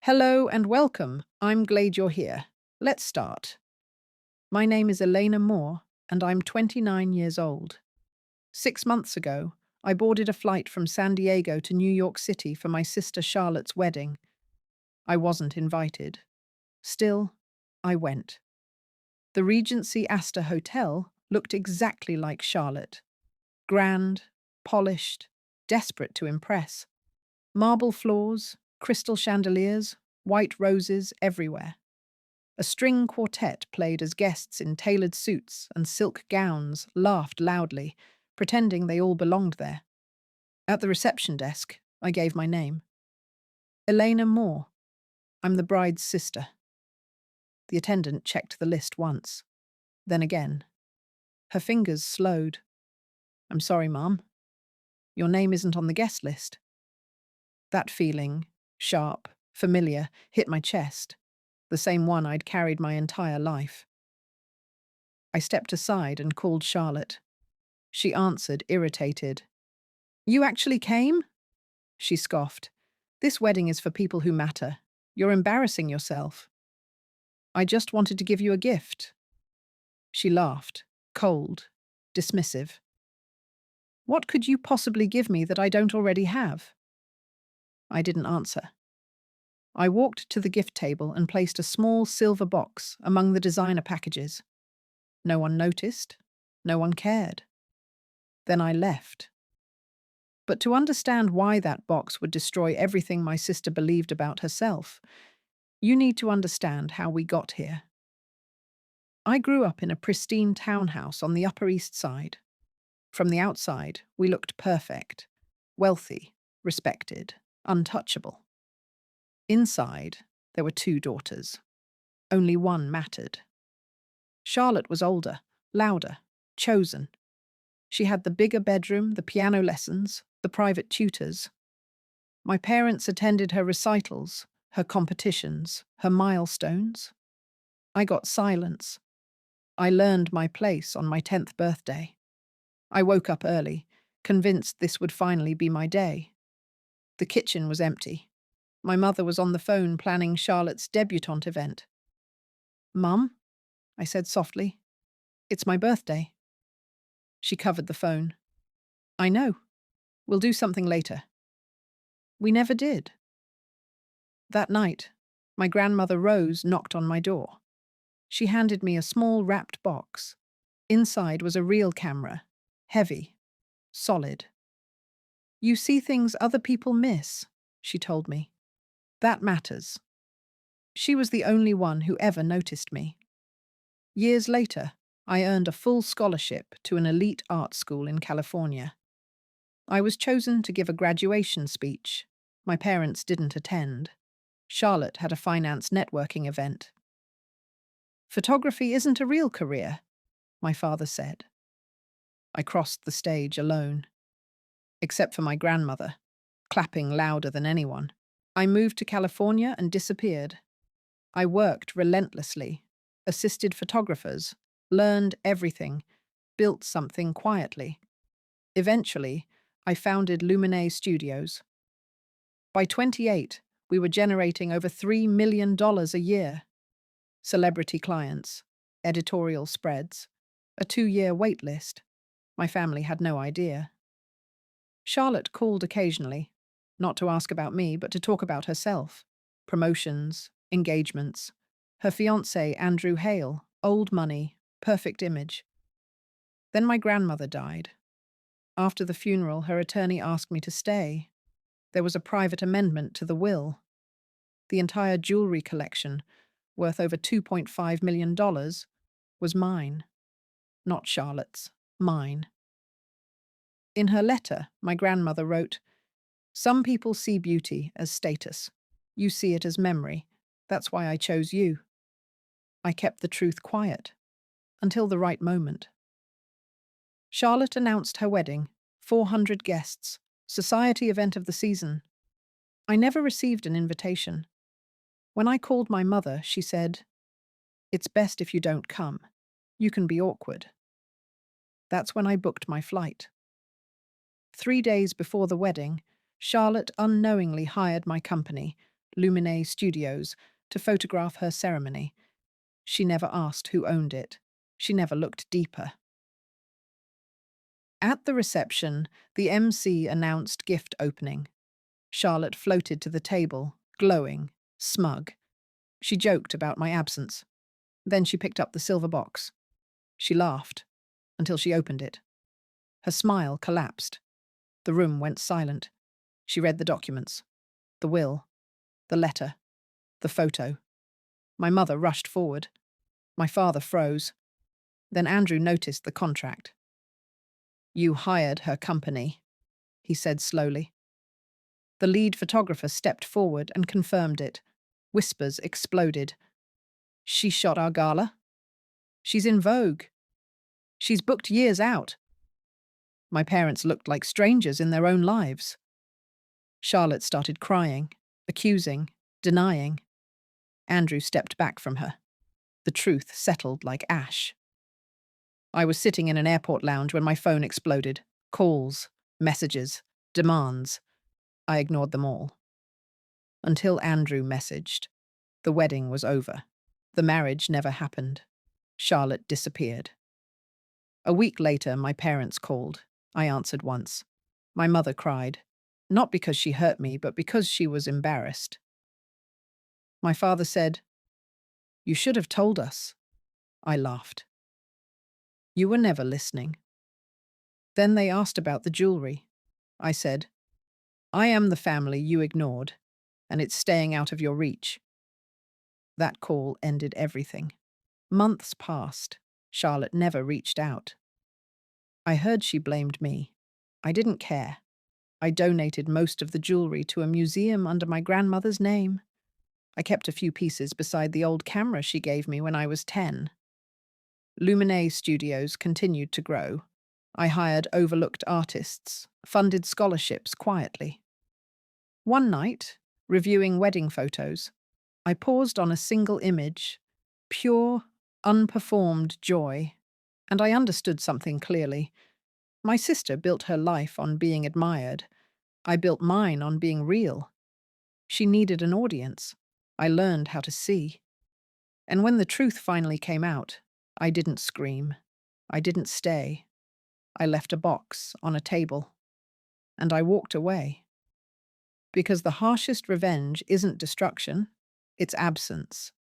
Hello and welcome. I'm glad you're here. Let's start. My name is Elena Moore, and I'm 29 years old. 6 months ago, I boarded a flight from San Diego to New York City for my sister Charlotte's wedding. I wasn't invited. Still, I went. The Regency Astor Hotel looked exactly like Charlotte. Grand, polished, desperate to impress. Marble floors, crystal chandeliers, white roses everywhere. A string quartet played as guests in tailored suits and silk gowns laughed loudly, pretending they all belonged there. At the reception desk, I gave my name. Elena Moore. I'm the bride's sister. The attendant checked the list once, then again. Her fingers slowed. I'm sorry, Mum. Your name isn't on the guest list. That feeling, sharp, familiar, hit my chest, the same one I'd carried my entire life. I stepped aside and called Charlotte. She answered, irritated. You actually came? She scoffed. This wedding is for people who matter. You're embarrassing yourself. I just wanted to give you a gift. She laughed, cold, dismissive. What could you possibly give me that I don't already have? I didn't answer. I walked to the gift table and placed a small silver box among the designer packages. No one noticed. No one cared. Then I left. But to understand why that box would destroy everything my sister believed about herself, you need to understand how we got here. I grew up in a pristine townhouse on the Upper East Side. From the outside, we looked perfect, wealthy, respected, untouchable. Inside, there were two daughters. Only one mattered. Charlotte was older, louder, chosen. She had the bigger bedroom, the piano lessons, the private tutors. My parents attended her recitals, her competitions, her milestones. I got silence. I learned my place on my 10th birthday. I woke up early, convinced this would finally be my day. The kitchen was empty. My mother was on the phone planning Charlotte's debutante event. Mum, I said softly, it's my birthday. She covered the phone. I know. We'll do something later. We never did. That night, my grandmother Rose knocked on my door. She handed me a small wrapped box. Inside was a reel camera, heavy, solid. You see things other people miss, she told me. That matters. She was the only one who ever noticed me. Years later, I earned a full scholarship to an elite art school in California. I was chosen to give a graduation speech. My parents didn't attend. Charlotte had a finance networking event. Photography isn't a real career, my father said. I crossed the stage alone. Except for my grandmother, clapping louder than anyone. I moved to California and disappeared. I worked relentlessly, assisted photographers, learned everything, built something quietly. Eventually, I founded Luminae Studios. By 28, we were generating over $3 million a year. Celebrity clients, editorial spreads, a 2-year wait list. My family had no idea. Charlotte called occasionally, not to ask about me, but to talk about herself. Promotions, engagements. Her fiancé, Andrew Hale, old money, perfect image. Then my grandmother died. After the funeral, her attorney asked me to stay. There was a private amendment to the will. The entire jewelry collection, worth over $2.5 million, was mine. Not Charlotte's, mine. In her letter, my grandmother wrote, "Some people see beauty as status. You see it as memory. That's why I chose you." I kept the truth quiet, until the right moment. Charlotte announced her wedding, 400 guests, society event of the season. I never received an invitation. When I called my mother, she said, "It's best if you don't come. You can be awkward." That's when I booked my flight. 3 days before the wedding, Charlotte unknowingly hired my company, Lumine Studios to photograph her ceremony. She never asked who owned it. She never looked deeper. At the reception, the MC announced gift opening. Charlotte floated to the table, glowing, smug. She joked about my absence. Then she picked up the silver box. She laughed until she opened it. Her smile collapsed. The room went silent. She read the documents, the will, the letter, the photo. My mother rushed forward. My father froze. Then Andrew noticed the contract. "You hired her company," he said slowly. The lead photographer stepped forward and confirmed it. Whispers exploded. "She shot our gala? She's in Vogue. She's booked years out." My parents looked like strangers in their own lives. Charlotte started crying, accusing, denying. Andrew stepped back from her. The truth settled like ash. I was sitting in an airport lounge when my phone exploded. Calls, messages, demands. I ignored them all. Until Andrew messaged. The wedding was over. The marriage never happened. Charlotte disappeared. A week later, my parents called. I answered once. My mother cried. Not because she hurt me, but because she was embarrassed. My father said, "You should have told us." I laughed. "You were never listening." Then they asked about the jewelry. I said, "I am the family you ignored, and it's staying out of your reach." That call ended everything. Months passed. Charlotte never reached out. I heard she blamed me. I didn't care. I donated most of the jewelry to a museum under my grandmother's name. I kept a few pieces beside the old camera she gave me when I was 10. Lumine Studios continued to grow. I hired overlooked artists, funded scholarships quietly. One night, reviewing wedding photos, I paused on a single image, pure, unperformed joy, and I understood something clearly. My sister built her life on being admired. I built mine on being real. She needed an audience. I learned how to see. And when the truth finally came out, I didn't scream. I didn't stay. I left a box on a table. And I walked away. Because the harshest revenge isn't destruction, it's absence.